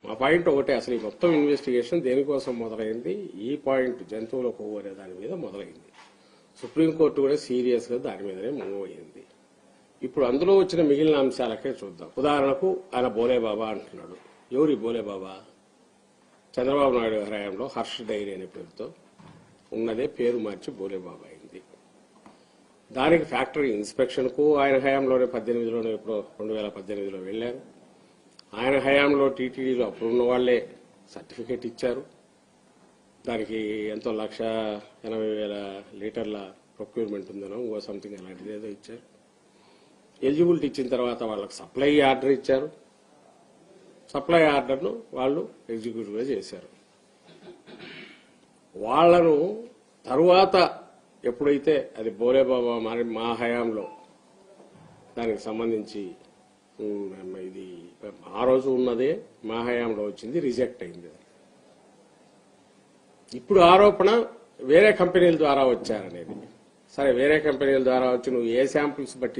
మా పాయింట్ ఒకటే, అసలు ఈ మొత్తం ఇన్వెస్టిగేషన్ దేనికోసం మొదలైంది, ఈ పాయింట్ జంతువుల కొవ్వు అనే దాని మీద మొదలైంది. సుప్రీంకోర్టు కూడా సీరియస్ గా దాని మీదనే మూవ్ అయ్యింది. ఇప్పుడు అందులో వచ్చిన మిగిలిన అంశాలకే చూద్దాం. ఉదాహరణకు ఆయన బోలేబాబా అంటున్నాడు. ఎవరి బోలేబాబా? చంద్రబాబు నాయుడు గారి హయాంలో హర్ష డైరీ అనే పేరుతో ఉన్నదే పేరు మార్చి బోలేబాబా అయింది. దానికి ఫ్యాక్టరీ ఇన్స్పెక్షన్ కు ఆయన హయాంలోనే 18లోనే ఇప్పుడు 2018లో వెళ్లారు. ఆయన హయాంలో టీటీడీలో అప్పుడున్న వాళ్లే సర్టిఫికేట్ ఇచ్చారు. దానికి ఎంతో 1,80,000 లీటర్ల ప్రొక్యూర్మెంట్ ఉందనో ఇంకో సంథింగ్ అలాంటిది ఏదో ఇచ్చారు. ఎలిజిబిలిటీ ఇచ్చిన తర్వాత వాళ్ళకి సప్లై ఆర్డర్ ఇచ్చారు. సప్లై ఆర్డర్ను వాళ్ళు ఎగ్జిక్యూటివ్ గా చేశారు. వాళ్లను తరువాత ఎప్పుడైతే అది బోలేబాబా మా హయాంలో దానికి సంబంధించి ఇది ఆ రోజు ఉన్నదే మా హయాంలో వచ్చింది, రిజెక్ట్ అయింది. ఇప్పుడు ఆరోపణ వేరే కంపెనీల ద్వారా వచ్చారనేది. సరే, వేరే కంపెనీల ద్వారా వచ్చి నువ్వు ఏ శాంపిల్స్ బట్టి